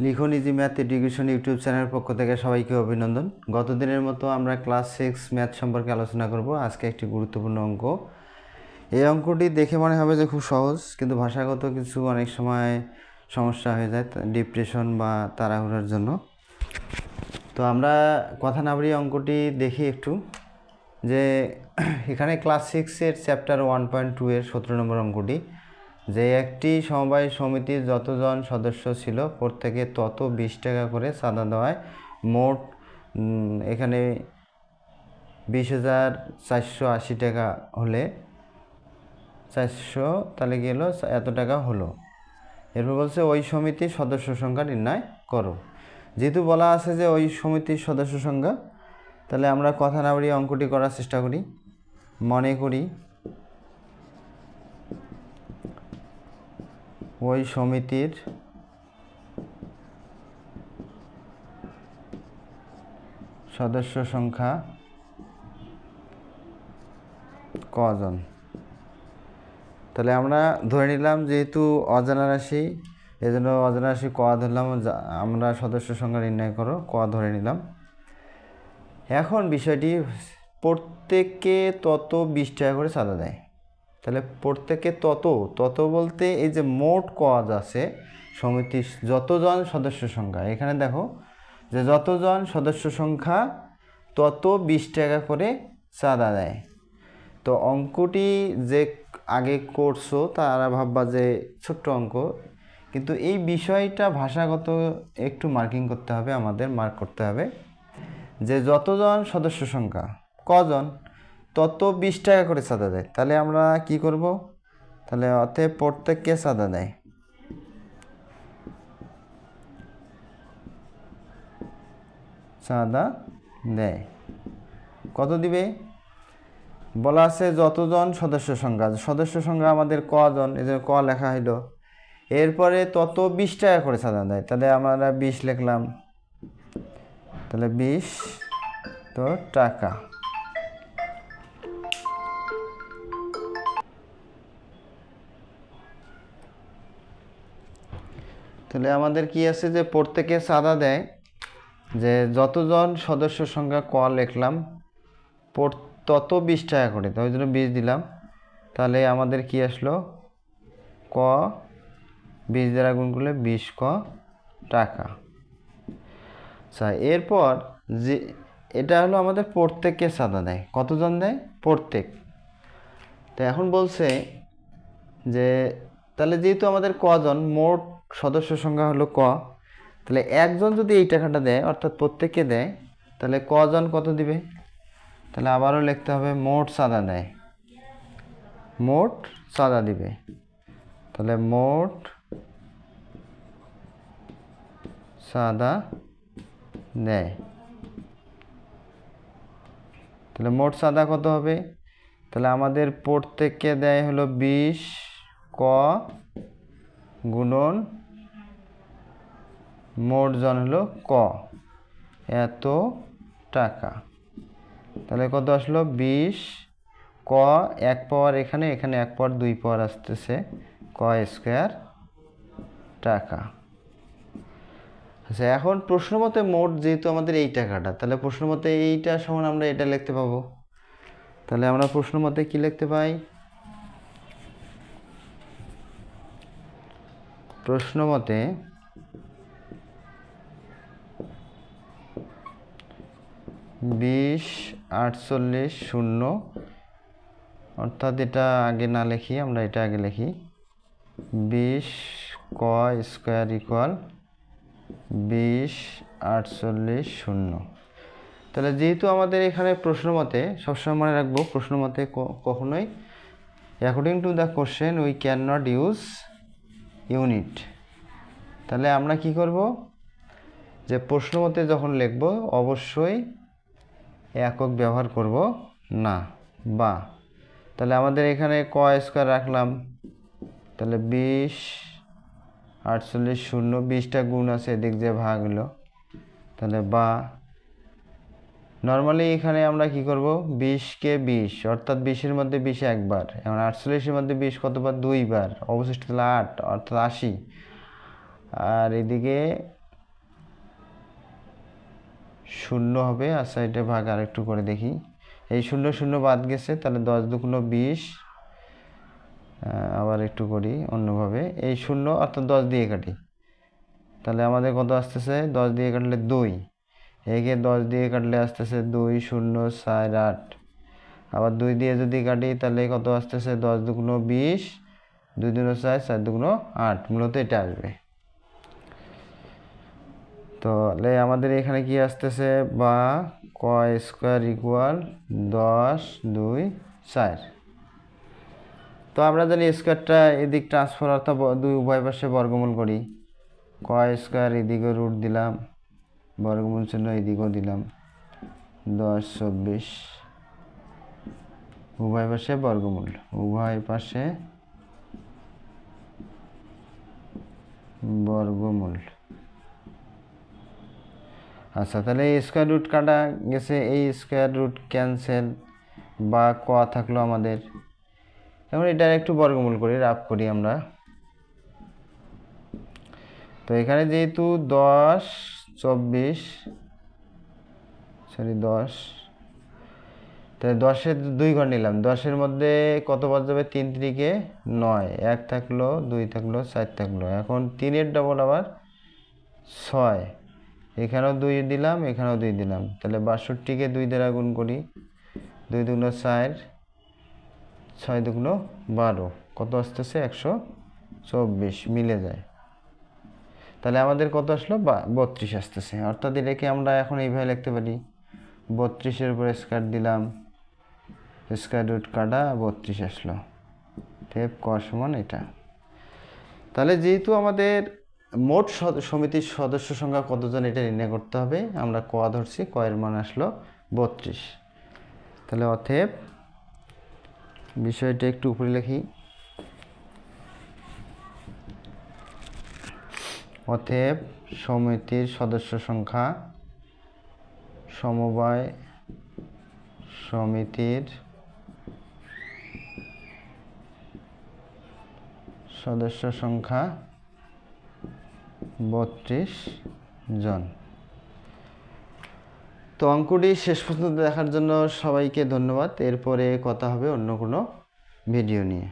লিখন easy math education YouTube চ্যানেলের পক্ষ থেকে সবাইকে অভিনন্দন। গত দিনের মতো আমরা ক্লাস 6 ম্যাথ সম্পর্কে আলোচনা করব। আজকে একটি গুরুত্বপূর্ণ অঙ্ক। এই অঙ্কটি দেখে মনে হবে যে খুব সহজ, কিন্তু ভাষাগত কিছু অনেক সময় সমস্যা হয়ে যায় ডিপ্রেশন বা তাড়াহুড়োর জন্য। তো আমরা কথা না বাড়িয়ে অঙ্কটি দেখি একটু, যে এখানে ক্লাস 6-এর চ্যাপ্টার 1.2 এর 17 নম্বর অঙ্কটি, যে একটি সমবায় সমিতির যতজন সদস্য ছিল প্রত্যেকে তত 20 টাকা করে চাঁদা দেওয়ায় মোট এখানে 20,480 টাকা হলে 400 তাহলে গেল এত টাকা হলো। এরপর বলছে ওই সমিতির সদস্য সংখ্যা নির্ণয় করো। যেহেতু বলা আছে যে ওই সমিতির সদস্য সংখ্যা, তাহলে আমরা কথা না বাড়িয়ে অঙ্কটি করার চেষ্টা করি। মনে করি ওই সমিতির সদস্য সংখ্যা কজন। তাহলে আমরা ধরে নিলাম যেহেতু অজানা রাশি, এই জন্য অজানা রাশি ক ধরলাম। আমরা সদস্য সংখ্যা নির্ণয় করো, ক ধরে নিলাম। এখন বিষয়টি প্রত্যেককে তত 20 টাকা করে চাঁদা দেয়। তাহলে প্রত্যেককে তত বলতে এই যে মোট কজ আছে সমিতির যতজন সদস্য সংখ্যা, এখানে দেখো যে যতজন সদস্য সংখ্যা তত 20 টাকা করে চাঁদা দেয়। তো অঙ্কটি যে আগে করছো তারা ভাববা যে ছোট্ট অঙ্ক, কিন্তু এই বিষয়টা ভাষাগত একটু মার্কিং করতে হবে, আমাদের মার্ক করতে হবে যে যতজন সদস্য সংখ্যা কজন তত 20 টাকা করে চাঁদা দেয়। তাহলে আমরা কি করব, তাহলে অতএব প্রত্যেককে চাঁদা দেয়, চাঁদা দেয় কত দিবে বলা আছে যতজন সদস্য সংখ্যা আমাদের কজন, এই জন্য ক লেখা হইল। এরপরে তত 20 টাকা করে চাঁদা দেয়, তাহলে আমরা 20 লিখলাম, তাহলে 20 তো টাকা। তাহলে আমাদের কি আছে যে প্রত্যেকে চাঁদা দেয়, যে যতজন সদস্য সংখ্যা ক লিখলাম তত 20 টাকা করে, তো ওই জন্য 20 দিলাম। তাহলে আমাদের কি আসলো, ক 20 দ্বারা গুণ করলে 20 ক টাকা। আচ্ছা, এরপর যে এটা হলো আমাদের প্রত্যেককে চাঁদা দেয়, কতজন দেয় প্রত্যেক। তো এখন বলছে যে তাহলে যেহেতু আমাদের কজন মোট সদস্য সংখ্যা হলো ক, তাহলে একজন যদি এই টাকাটা দেয় অর্থাৎ প্রত্যেককে দেয়, তাহলে কজন কত দিবে। তাহলে আবারও লিখতে হবে মোট চাঁদা দেয়, মোট চাঁদা দিবে। তাহলে মোট চাঁদা দেয়, তাহলে মোট চাঁদা কত হবে, তাহলে আমাদের প্রত্যেককে দেয় হলো 20 ক গুণন মোট জন হলো ক, এত টাকা। তাহলে কত আসলো 20 ক, এক পাওয়ার এখানে এক পাওয়ার 2 পাওয়ার আসতেছে, ক স্কোয়ার টাকা। আচ্ছা, এখন প্রশ্ন মতে মোট যেহেতু আমাদের এই টাকাটা, তাহলে প্রশ্ন মতে এইটা সমান আমরা এটা লিখতে পাবো। তাহলে আমরা প্রশ্ন মতে কি লিখতে পাই, প্রশ্ন মতে 20 48 0, অর্থাৎ এটা আগে না লিখি, আমরা এটা আগে লিখি, 20 ক স্কোয়ার ইকুয়াল 20 48 0। তাহলে যেহেতু আমাদের এখানে প্রশ্ন মতে, সবসময় মনে রাখবো প্রশ্ন মতে কখনোই according to the question we can not use unit. তাহলে আমরা কি করব, যে প্রশ্ন মতে যখন লিখব অবশ্যই একক ব্যবহার করব না বা। তাহলে আমাদের এখানে ক স্কোয়ার রাখলাম, তাহলে 20 48 0, 20টা গুণ আছে এদিক যে ভাগ হলো, তাহলে বা। নর্মালি এখানে আমরা কি করব, 20 কে 20 অর্থাৎ 20-এর মধ্যে 20 একবার, এখন 48-এর মধ্যে 20 কতবার, 2বার, অবশিষ্ট তাহলে 8 অর্থাৎ 80। আর এদিকে শূন্য হবে। আচ্ছা, এটা ভাগ আরেকটু করে দেখি। এই শূন্য শূন্য বাদ গেছে, তাহলে 10 দুগুণ 20। আবার একটু করি অন্যভাবে, এই শূন্য অর্থাৎ 10 দিয়ে কাটি, তাহলে আমাদের কত আসতেছে? 10 দিয়ে কাটলে 2, একে 10 দিয়ে কাটলে আসতেছে 2 0 4 8। আবার 2 দিয়ে যদি কাটি তাহলে কত আসতেছে? 10 দুগুণ 20, 2 দুগুণ 4, 4 দুগুণ 8, মূলত এটা আসবে। তাহলে আমাদের এখানে কি আসতেছে? বা ক স্কোয়ার ইকুয়াল 10 2 4। তো আমরা জানি স্কোয়ারটা এদিক ট্রান্সফার অর্থাৎ দুই উভয় পাশে বর্গমূল করি। ক স্কোয়ার এদিকে রুট দিলাম, বর্গমূল চিহ্ন এদিকেও দিলাম, 10 24, উভয় পাশে বর্গমূল, উভয় পাশে বর্গমূল। আচ্ছা, তাহলে এই স্কোয়ার রুট কাটা গেছে, এই স্কোয়ার রুট ক্যান্সেল, বা ক থাকলো আমাদের। এখন এটা একটু বর্গমূল করি, রাফ করি আমরা। তো এখানে যেহেতু 10 24, সরি 10, তাহলে 10-এর 2 ঘর নিলাম, 10-এর মধ্যে কত বাদ যাবে? 3 3-কে 9, 1 থাকলো, 2 থাকলো, 4 থাকলো। এখন 3-এর ডবল আবার 6, এখানেও 2 দিলাম, এখানেও 2 দিলাম, তাহলে 62-কে 2 দ্বারা গুণ করি, 2 দুগুণ 4, 6 দুগুণ 12, কত আসতেছে? 124, মিলে যায়। তাহলে আমাদের কত আসলো? 32 আসতেছে। অর্থাৎ এটাকে আমরা এখন এইভাবে লিখতে পারি, 32-এর উপরে স্কয়ার দিলাম, স্কয়ার রুট কাটা 32 আসলো। টেপ ক সমান এটা। তাহলে যেহেতু আমাদের মোট সমিতির সদস্য সংখ্যা কতজন এটা নির্ণয় করতে হবে, আমরা ক ধরছি, ক এর মান আসলো 32। তাহলে অতএব বিষয়টা একটু উপরে লিখি, অতএব সমিতির সদস্য সংখ্যা, সমবায় সমিতির সদস্য সংখ্যা 32 জন। তো অঙ্কটি শেষ পর্যন্ত দেখার জন্য সবাইকে ধন্যবাদ। এরপরে কথা হবে অন্য কোনো ভিডিও নিয়ে।